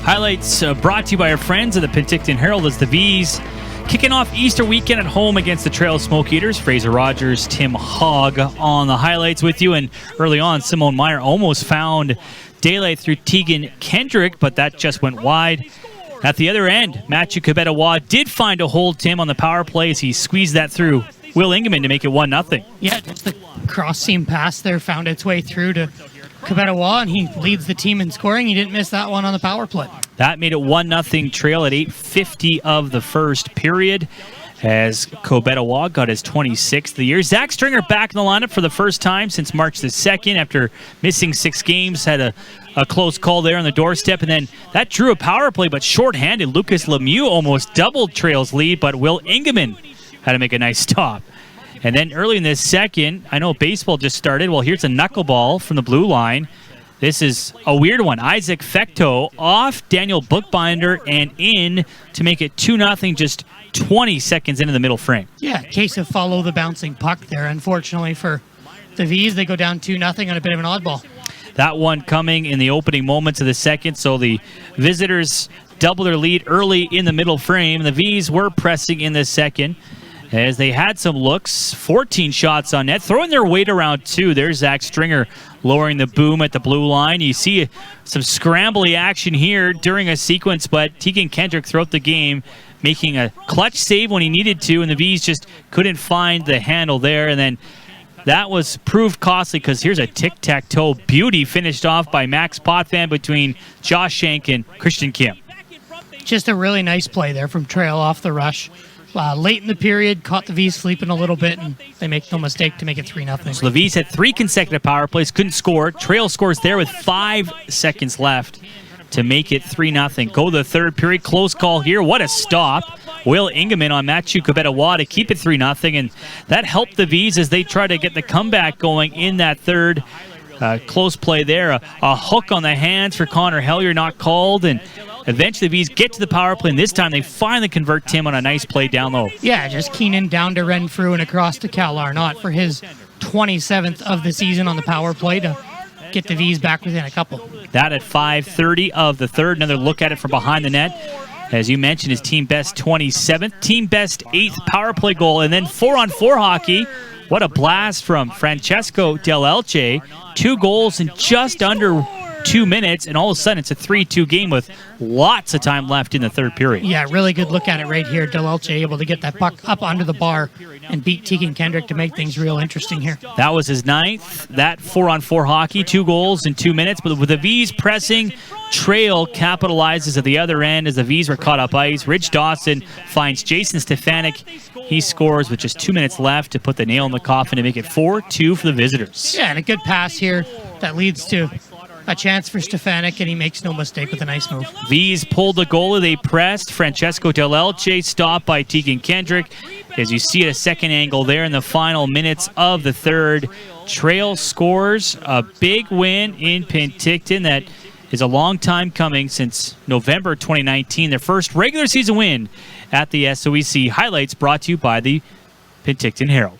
Highlights brought to you by our friends at the Penticton Herald as the V's kicking off Easter weekend at home against the Trail Smoke Eaters. Fraser Rogers, Tim Hogg on the highlights with you. And early on, Simone Meyer almost found daylight through Tegan Kendrick, but that just went wide. At the other end, Matthew Kabetawa did find a hold, Tim, on the power play as he squeezed that through Will Ingeman to make it 1-0. Yeah, just the cross-seam pass there found its way through to Kabetawa, and he leads the team in scoring. He didn't miss that one on the power play. That made it 1-0 Trail at 8:50 of the first period as Kabetawa got his 26th of the year. Zach Stringer back in the lineup for the first time since March the 2nd after missing 6 games. Had a close call there on the doorstep, and then that drew a power play, but shorthanded. Lucas Lemieux almost doubled Trail's lead, but Will Ingeman had to make a nice stop. And then early in this second, I know baseball just started. Well, here's a knuckleball from the blue line. This is a weird one. Isaac Fecto off Daniel Bookbinder and in to make it 2-0 just 20 seconds into the middle frame. Yeah, case of follow the bouncing puck there. Unfortunately for the V's, they go down 2-0 on a bit of an oddball. That one coming in the opening moments of the second, so the visitors double their lead early in the middle frame. The V's were pressing in the second as they had some looks, 14 shots on net, throwing their weight around too. There's Zach Stringer lowering the boom at the blue line. You see some scrambly action here during a sequence, but Tegan Kendrick throughout the game making a clutch save when he needed to, and the V's just couldn't find the handle there. And then that was proved costly because here's a tic-tac-toe beauty finished off by Max Potvin between Josh Shank and Christian Kim. Just a really nice play there from Trail off the rush. Late in the period, caught the V's sleeping a little bit, and they make no mistake to make it 3-0. So the V's had 3 consecutive power plays, couldn't score. Trail scores there with 5 seconds left to make it 3-0. Go to the third period, close call here. What a stop. Will Ingeman on Matthew Kabetawa to keep it 3-0, and that helped the V's as they try to get the comeback going in that third. Close play there. A hook on the hands for Connor Hellier, not called, and eventually the V's get to the power play, and this time they finally convert Tim on a nice play down low. Yeah, just Keenan down to Renfrew and across to Cal Arnott for his 27th of the season on the power play to get the V's back within a couple. That at 5:30 of the third. Another look at it from behind the net. As you mentioned, his team best 27th, team best 8th power play goal, and then 4-on-4 hockey. What a blast from Francesco Del Elche. 2 goals in just under 2 minutes, and all of a sudden it's a 3-2 game with lots of time left in the third period. Yeah, really good look at it right here. Del Elche able to get that puck up under the bar and beat Tegan Kendrick to make things real interesting here. That was his 9th. That 4-on-4 hockey, 2 goals in 2 minutes. But with the V's pressing, Trail capitalizes at the other end as the V's were caught up ice. Rich Dawson finds Jason Stefanik. He scores with just 2 minutes left to put the nail in the coffin to make it 4-2 for the visitors. Yeah, and a good pass here that leads to a chance for Stefanik, and he makes no mistake with a nice move. V's pulled the goalie. They pressed. Francesco Del Elche stopped by Tegan Kendrick. As you see at a second angle there in the final minutes of the third, Trail scores a big win in Penticton that is a long time coming since November 2019. Their first regular season win at the SOEC. Highlights brought to you by the Penticton Herald.